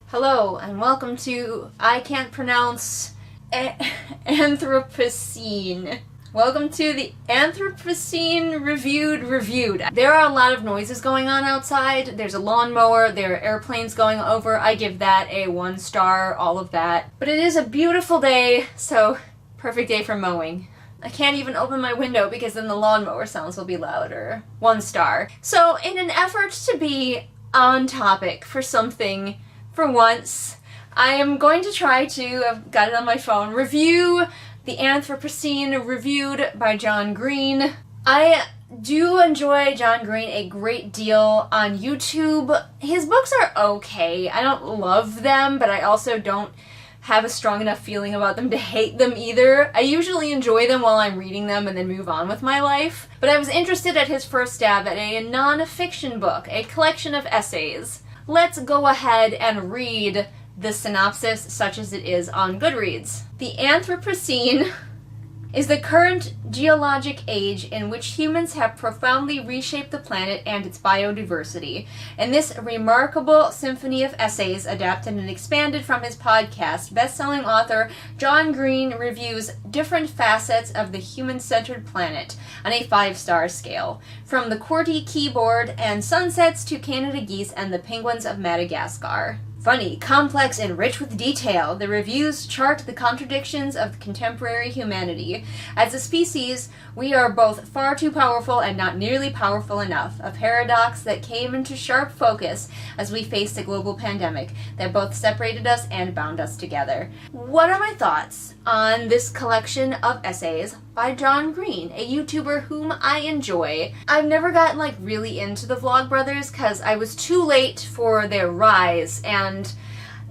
Hello, and welcome to I Can't Pronounce Anthropocene. Welcome to the Anthropocene Reviewed. There are a lot of noises going on outside. There's a lawnmower, there are airplanes going over. I give that a 1 star, all of that. But it is a beautiful day, so perfect day for mowing. I can't even open my window because then the lawnmower sounds will be louder. 1 star. So in an effort to be on topic for something for once, I am going to try to, I've got it on my phone, review The Anthropocene Reviewed by John Green. I do enjoy John Green a great deal on YouTube. His books are okay. I don't love them, but I also don't have a strong enough feeling about them to hate them either. I usually enjoy them while I'm reading them and then move on with my life. But I was interested at his first stab at a non-fiction book, a collection of essays. Let's go ahead and read the synopsis such as it is on Goodreads. The Anthropocene is the current geologic age in which humans have profoundly reshaped the planet and its biodiversity. In this remarkable symphony of essays, adapted and expanded from his podcast, best-selling author John Green reviews different facets of the human-centered planet on a 5-star scale, from the QWERTY keyboard and sunsets to Canada geese and the penguins of Madagascar. Funny, complex, and rich with detail, the reviews chart the contradictions of contemporary humanity. As a species, we are both far too powerful and not nearly powerful enough, a paradox that came into sharp focus as we faced a global pandemic that both separated us and bound us together. What are my thoughts on this collection of essays by John Green, a YouTuber whom I enjoy? I've never gotten really into the Vlogbrothers because I was too late for their rise, and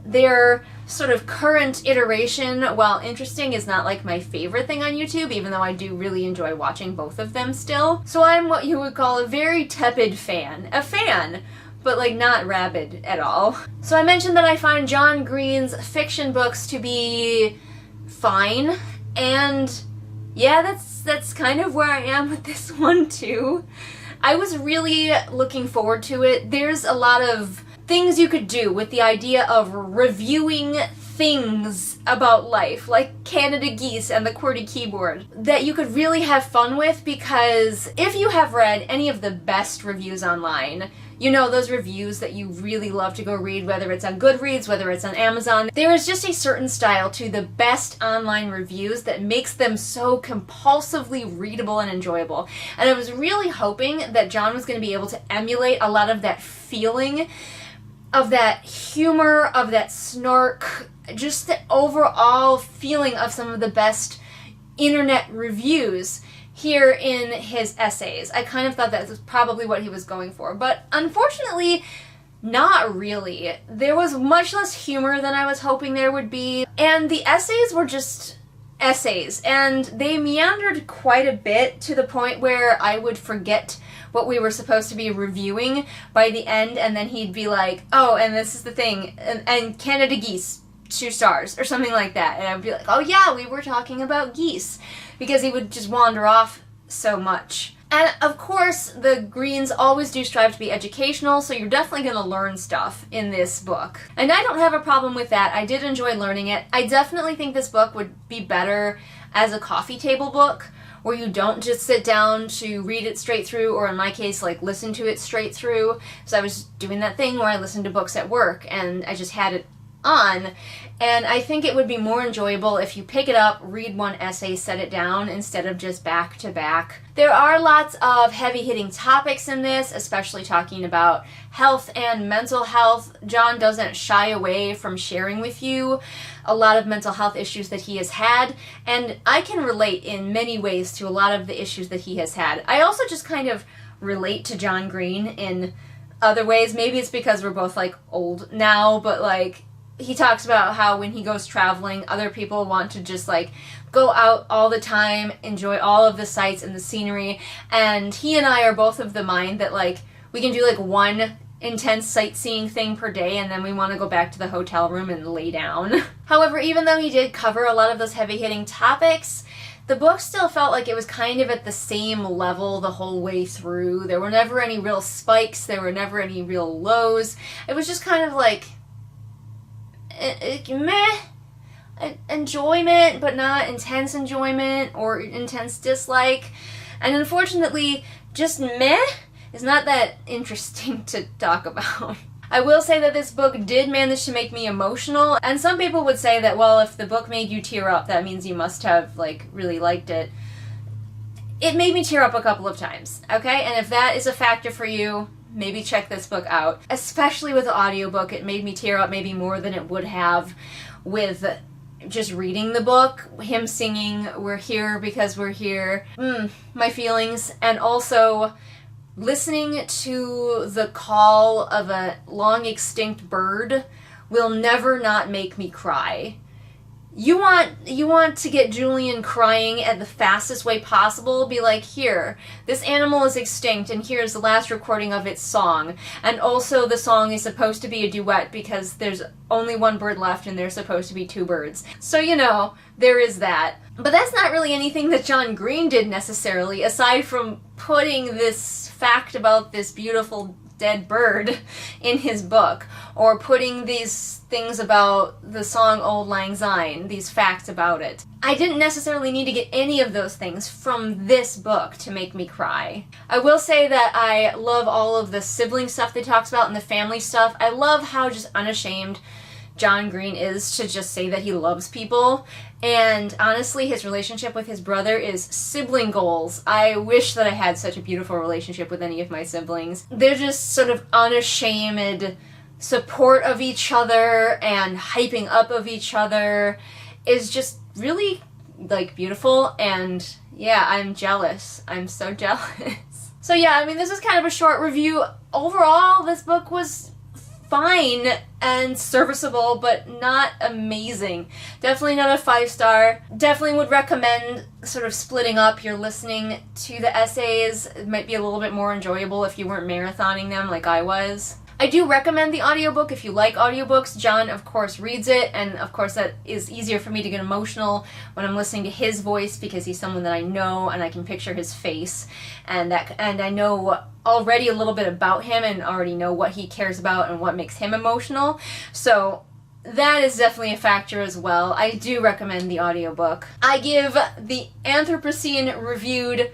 their sort of current iteration, while interesting, is not my favorite thing on YouTube, even though I do really enjoy watching both of them still. So I'm what you would call a very tepid fan. A fan, but not rabid at all. So I mentioned that I find John Green's fiction books to be fine, and yeah, that's kind of where I am with this one too. I was really looking forward to it. There's a lot of things you could do with the idea of reviewing things about life, like Canada geese and the QWERTY keyboard, that you could really have fun with, because if you have read any of the best reviews online, you know, those reviews that you really love to go read, whether it's on Goodreads, whether it's on Amazon. There is just a certain style to the best online reviews that makes them so compulsively readable and enjoyable. And I was really hoping that John was going to be able to emulate a lot of that feeling, of that humor, of that snark, just the overall feeling of some of the best internet reviews here in his essays. I kind of thought that was probably what he was going for, but unfortunately, not really. There was much less humor than I was hoping there would be, and the essays were just essays, and they meandered quite a bit to the point where I would forget what we were supposed to be reviewing by the end, and then he'd be like, oh, and this is the thing, and Canada geese, 2 stars, or something like that, and I'd be like, oh yeah, we were talking about geese, because he would just wander off so much. And of course, the Greens always do strive to be educational, so you're definitely going to learn stuff in this book. And I don't have a problem with that. I did enjoy learning it. I definitely think this book would be better as a coffee table book, where you don't just sit down to read it straight through, or in my case, listen to it straight through. So I was doing that thing where I listened to books at work, and I just had it on, and I think it would be more enjoyable if you pick it up, read one essay, set it down, instead of just back to back. There are lots of heavy-hitting topics in this, especially talking about health and mental health. John doesn't shy away from sharing with you a lot of mental health issues that he has had, and I can relate in many ways to a lot of the issues that he has had. I also just kind of relate to John Green in other ways. Maybe it's because we're both old now, but he talks about how when he goes traveling, other people want to just go out all the time, enjoy all of the sights and the scenery, and he and I are both of the mind that we can do one intense sightseeing thing per day, and then we want to go back to the hotel room and lay down. However, even though he did cover a lot of those heavy-hitting topics, the book still felt like it was kind of at the same level the whole way through. There were never any real spikes, there were never any real lows. It was just kind of meh enjoyment, but not intense enjoyment or intense dislike. And unfortunately, just meh is not that interesting to talk about. I will say that this book did manage to make me emotional, and some people would say that, well, if the book made you tear up, that means you must have, like, really liked it. It made me tear up a couple of times, okay? And if that is a factor for you, maybe check this book out. Especially with the audiobook, it made me tear up maybe more than it would have with just reading the book. Him singing, "We're here because we're here." My feelings. And also listening to the call of a long extinct bird will never not make me cry. You want to get Julian crying at the fastest way possible, be like, here, this animal is extinct and here's the last recording of its song. And also the song is supposed to be a duet because there's only one bird left and there's supposed to be two birds. So, you know, there is that. But that's not really anything that John Green did necessarily, aside from putting this fact about this beautiful dead bird in his book, or putting these things about the song Auld Lang Syne, these facts about it. I didn't necessarily need to get any of those things from this book to make me cry. I will say that I love all of the sibling stuff that he talks about and the family stuff. I love how just unashamed John Green is to just say that he loves people. And honestly, his relationship with his brother is sibling goals. I wish that I had such a beautiful relationship with any of my siblings. They're just sort of unashamed support of each other and hyping up of each other is just really, like, beautiful. And yeah, I'm jealous. I'm so jealous. So yeah, I mean, this is kind of a short review. Overall, this book was fine and serviceable, but not amazing. Definitely not a 5-star. Definitely would recommend sort of splitting up your listening to the essays. It might be a little bit more enjoyable if you weren't marathoning them like I was. I do recommend the audiobook if you like audiobooks. John, of course, reads it, and of course that is easier for me to get emotional when I'm listening to his voice because he's someone that I know and I can picture his face, and I know already a little bit about him and already know what he cares about and what makes him emotional. So that is definitely a factor as well. I do recommend the audiobook. I give the Anthropocene Reviewed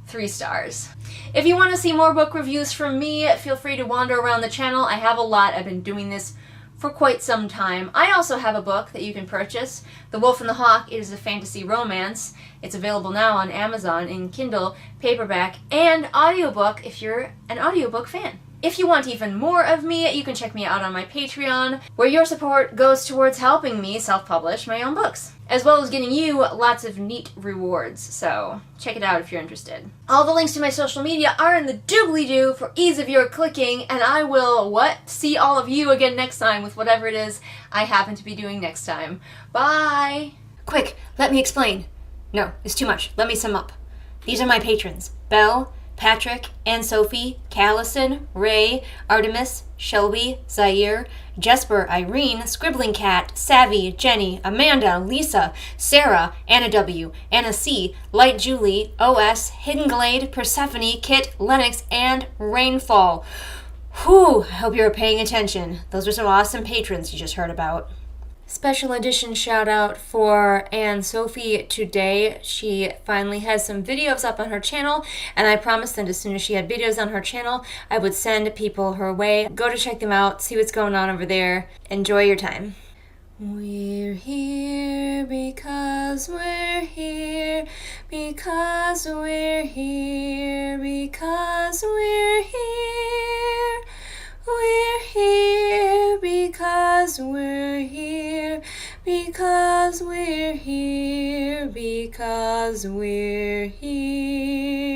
3 stars. If you want to see more book reviews from me, feel free to wander around the channel. I have a lot. I've been doing this for quite some time. I also have a book that you can purchase. The Wolf and the Hawk is a fantasy romance. It's available now on Amazon in Kindle, paperback, and audiobook if you're an audiobook fan. If you want even more of me, you can check me out on my Patreon, where your support goes towards helping me self-publish my own books, as well as getting you lots of neat rewards, so check it out if you're interested. All the links to my social media are in the doobly-doo for ease of your clicking, and I will, see all of you again next time with whatever it is I happen to be doing next time. Bye! Quick, let me explain. No, it's too much. Let me sum up. These are my patrons. Belle, Patrick, Anne-Sophie, Callison, Ray, Artemis, Shelby, Zaire, Jesper, Irene, Scribbling Cat, Savvy, Jenny, Amanda, Lisa, Sarah, Anna W, Anna C, Light Julie, OS, Hidden Glade, Persephone, Kit, Lennox, and Rainfall. Whew, I hope you were paying attention. Those are some awesome patrons you just heard about. Special edition shout out for Anne-Sophie today. She finally has some videos up on her channel, and I promised that as soon as she had videos on her channel, I would send people her way. Go to check them out, see what's going on over there. Enjoy your time. We're here because we're here, because we're here, because we're here. We're here because we're here, because we're here, because we're here.